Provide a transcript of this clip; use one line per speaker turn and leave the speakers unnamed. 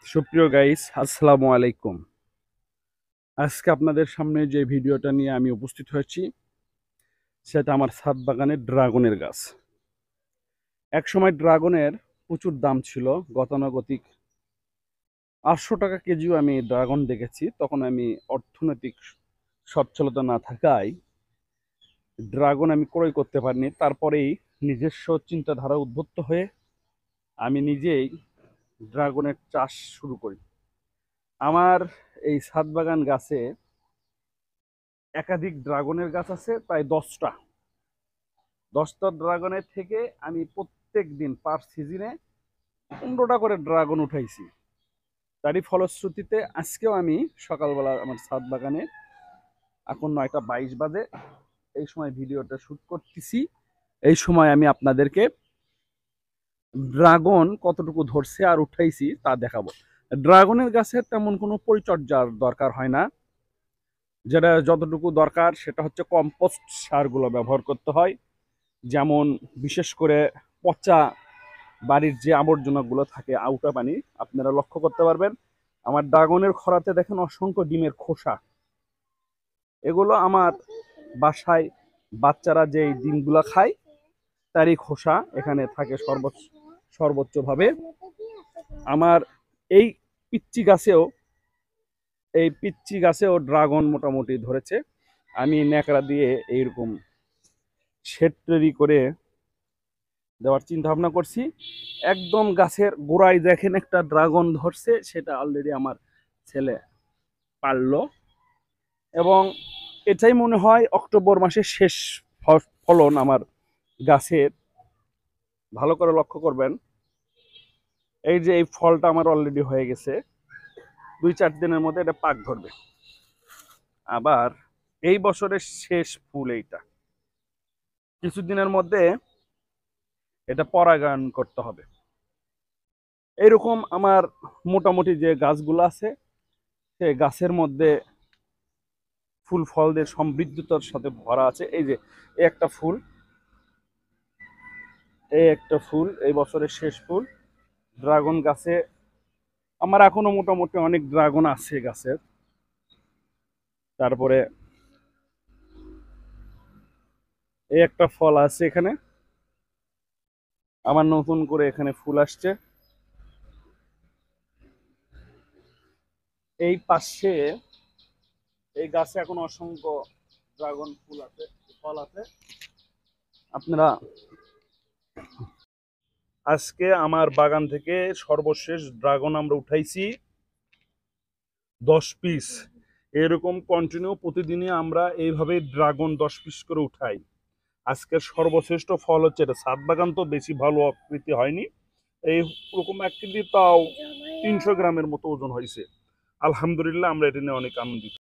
সুপ্রিয় গাইস, আসসালামু আলাইকুম। আজকে আপনাদের সামনে যে ভিডিওটা নিয়ে আমি উপস্থিত হয়েছি সেটা আমার ছাদ বাগানের ড্রাগনের গাছ। একসময় ড্রাগনের প্রচুর দাম ছিল, গতানুগতিক 800 টাকা কেজিও আমি ড্রাগন দেখেছি। তখন আমি অর্থনৈতিক সচ্ছলতা না থাকায় ড্রাগন আমি ক্রয় করতে পারিনি। তারপরেই নিজস্ব চিন্তাধারা উদ্বুদ্ধ হয়ে আমি নিজেই ড্রাগনের চাষ শুরু করি। আমার এই ছাদ বাগান গাছে একাধিক ড্রাগনের গাছ আছে, প্রায় 10টা ড্রাগনের থেকে আমি প্রত্যেক দিন পার সিজনে 15টা করে ড্রাগন উঠাইছি। তারই ফলশ্রুতিতে আজকেও আমি সকালবেলা আমার ছাদ বাগানে, এখন 9টা 22 বাজে, এই সময় ভিডিওটা শ্যুট করতেছি। এই সময় আমি আপনাদেরকে ড্রাগন কতটুকু ধরছে আর উঠাইছি তা দেখাবো। ড্রাগনের গাছের তেমন কোনো পরিচর্যার দরকার হয় না। যেটা যতটুকু দরকার সেটা হচ্ছে কম্পোস্ট সারগুলো ব্যবহার করতে হয়। যেমন বিশেষ করে পচা বাড়ির যে আবর্জনাগুলো থাকে, আউটা পানি, আপনারা লক্ষ্য করতে পারবেন আমার ড্রাগনের খরাতে দেখেন অসংখ্য ডিমের খোসা। এগুলো আমার বাসায় বাচ্চারা যে ডিমগুলো খায় তারই খোসা এখানে থাকে সর্বোচ্চভাবে। আমার এই পিচ্চি গাছেও ড্রাগন মোটামুটি ধরেছে। আমি ন্যাকড়া দিয়ে এইরকম শেড তৈরি করে দেওয়ার চিন্তা ভাবনা করছি। একদম গাছের গোড়ায় দেখেন একটা ড্রাগন ধরছে, সেটা অলরেডি আমার ছেলে পারলো। এবং এটাই মনে হয় অক্টোবর মাসের শেষ ফলন আমার গাছের। ভালো করে লক্ষ্য করবেন, এই যে এই ফলটা আমার অলরেডি হয়ে গেছে, 2-4 দিনের মধ্যে এটা পাক ধরবে। আবার এই বছরের শেষ ফুল এইটা, কিছুদিনের মধ্যে এটা পরাগায়ন করতে হবে। এইরকম আমার মোটামুটি যে গাছগুলো আছে সেই গাছের মধ্যে ফুল ফলদের সমৃদ্ধতার সাথে ভরা আছে। এই যে একটা ফুল, এই বছরের শেষ ফুল ড্রাগন গাছে। আমার এখনো মোটামুটি অনেক ড্রাগন আছে গাছের। তারপরে এই একটা ফল আছে এখানে, আমার নতুন করে এখানে ফুল আসছে। এই পাশে এই গাছে এখন অসংখ্য ড্রাগন ফুল আছে, ফল আছে। আপনারা আজকে আমার বাগান থেকে সর্বশেষ ড্রাগন আমরা উঠাইছি 10 পিস। এরকম কন্টিনিউ প্রতিদিনই আমরা এইভাবে ড্রাগন 10 পিস করে উঠাই। আজকের সর্বশ্রেষ্ঠ ফল হচ্ছে এটা। ছাদ বাগান তো বেশি ভালো আকৃতি হয়নি, এই রকম আকৃতি তাও 300 গ্রামের মতো ওজন হয়েছে। আলহামদুলিল্লাহ, আমরা এটা নিয়ে অনেক আনন্দিত।